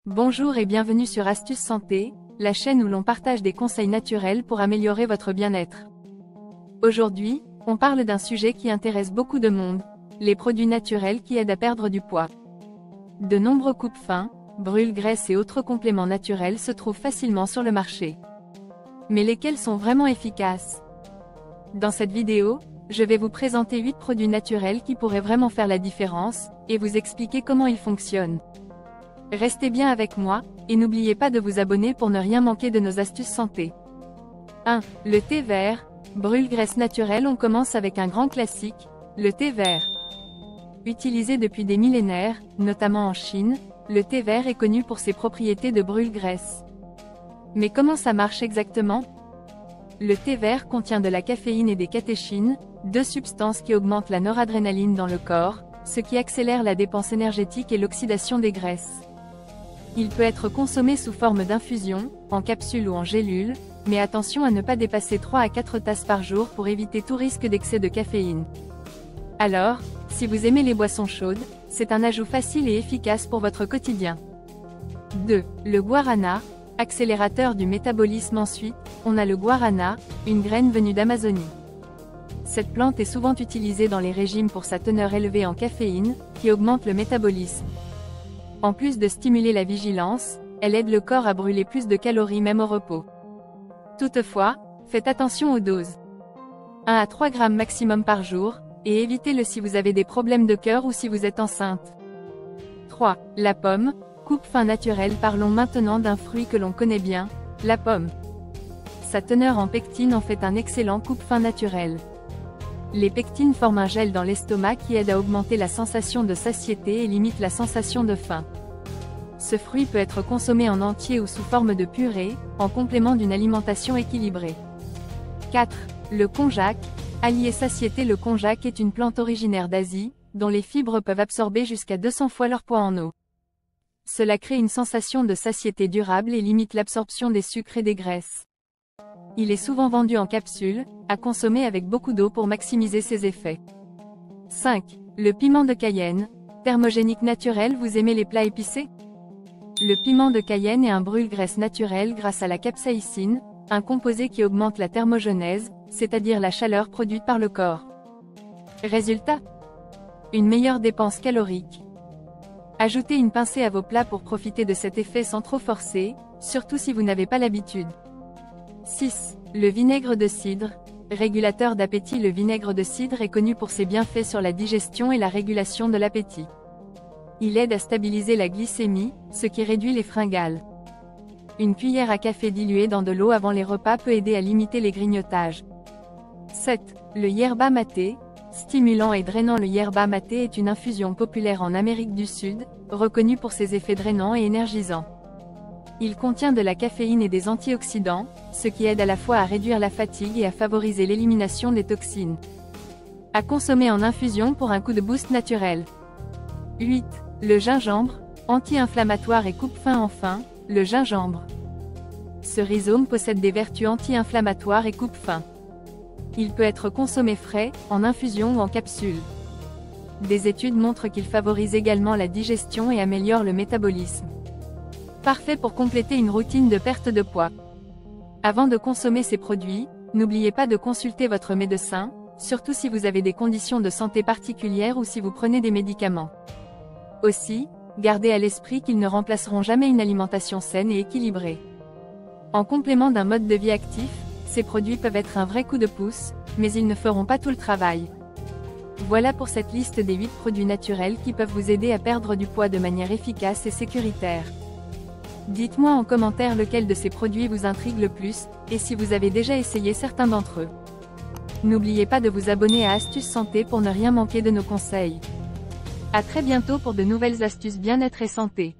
Bonjour et bienvenue sur Astuces Santé, la chaîne où l'on partage des conseils naturels pour améliorer votre bien-être. Aujourd'hui, on parle d'un sujet qui intéresse beaucoup de monde, les produits naturels qui aident à perdre du poids. De nombreux coupe-faim, brûle-graisse et autres compléments naturels se trouvent facilement sur le marché. Mais lesquels sont vraiment efficaces? Dans cette vidéo, je vais vous présenter 8 produits naturels qui pourraient vraiment faire la différence, et vous expliquer comment ils fonctionnent. Restez bien avec moi, et n'oubliez pas de vous abonner pour ne rien manquer de nos astuces santé. 1. Le thé vert, brûle-graisse naturelle. On commence avec un grand classique, le thé vert. Utilisé depuis des millénaires, notamment en Chine, le thé vert est connu pour ses propriétés de brûle-graisse. Mais comment ça marche exactement? Le thé vert contient de la caféine et des catéchines, deux substances qui augmentent la noradrénaline dans le corps, ce qui accélère la dépense énergétique et l'oxydation des graisses. Il peut être consommé sous forme d'infusion, en capsule ou en gélule, mais attention à ne pas dépasser 3 à 4 tasses par jour pour éviter tout risque d'excès de caféine. Alors, si vous aimez les boissons chaudes, c'est un ajout facile et efficace pour votre quotidien. 2. Le guarana, accélérateur du métabolisme. Ensuite, on a le guarana, une graine venue d'Amazonie. Cette plante est souvent utilisée dans les régimes pour sa teneur élevée en caféine, qui augmente le métabolisme. En plus de stimuler la vigilance, elle aide le corps à brûler plus de calories même au repos. Toutefois, faites attention aux doses. 1 à 3 grammes maximum par jour, et évitez-le si vous avez des problèmes de cœur ou si vous êtes enceinte. 3. La pomme, coupe-faim naturelle. Parlons maintenant d'un fruit que l'on connaît bien, la pomme. Sa teneur en pectine en fait un excellent coupe-faim naturel. Les pectines forment un gel dans l'estomac qui aide à augmenter la sensation de satiété et limite la sensation de faim. Ce fruit peut être consommé en entier ou sous forme de purée, en complément d'une alimentation équilibrée. 4. Le konjac, allié satiété. Le konjac est une plante originaire d'Asie, dont les fibres peuvent absorber jusqu'à 200 fois leur poids en eau. Cela crée une sensation de satiété durable et limite l'absorption des sucres et des graisses. Il est souvent vendu en capsule, à consommer avec beaucoup d'eau pour maximiser ses effets. 5. Le piment de Cayenne, thermogénique naturel. Vous aimez les plats épicés? Le piment de Cayenne est un brûle-graisse naturel grâce à la capsaïcine, un composé qui augmente la thermogenèse, c'est-à-dire la chaleur produite par le corps. Résultat? Une meilleure dépense calorique. Ajoutez une pincée à vos plats pour profiter de cet effet sans trop forcer, surtout si vous n'avez pas l'habitude. 6. Le vinaigre de cidre, régulateur d'appétit. Le vinaigre de cidre est connu pour ses bienfaits sur la digestion et la régulation de l'appétit. Il aide à stabiliser la glycémie, ce qui réduit les fringales. Une cuillère à café diluée dans de l'eau avant les repas peut aider à limiter les grignotages. 7. Le yerba maté, stimulant et drainant. Le yerba maté est une infusion populaire en Amérique du Sud, reconnue pour ses effets drainants et énergisants. Il contient de la caféine et des antioxydants, ce qui aide à la fois à réduire la fatigue et à favoriser l'élimination des toxines. À consommer en infusion pour un coup de boost naturel. 8. Le gingembre, anti-inflammatoire et coupe-faim. Enfin, le gingembre. Ce rhizome possède des vertus anti-inflammatoires et coupe-faim. Il peut être consommé frais, en infusion ou en capsule. Des études montrent qu'il favorise également la digestion et améliore le métabolisme. Parfait pour compléter une routine de perte de poids. Avant de consommer ces produits, n'oubliez pas de consulter votre médecin, surtout si vous avez des conditions de santé particulières ou si vous prenez des médicaments. Aussi, gardez à l'esprit qu'ils ne remplaceront jamais une alimentation saine et équilibrée. En complément d'un mode de vie actif, ces produits peuvent être un vrai coup de pouce, mais ils ne feront pas tout le travail. Voilà pour cette liste des 8 produits naturels qui peuvent vous aider à perdre du poids de manière efficace et sécuritaire. Dites-moi en commentaire lequel de ces produits vous intrigue le plus, et si vous avez déjà essayé certains d'entre eux. N'oubliez pas de vous abonner à Astuces Santé pour ne rien manquer de nos conseils. À très bientôt pour de nouvelles astuces bien-être et santé.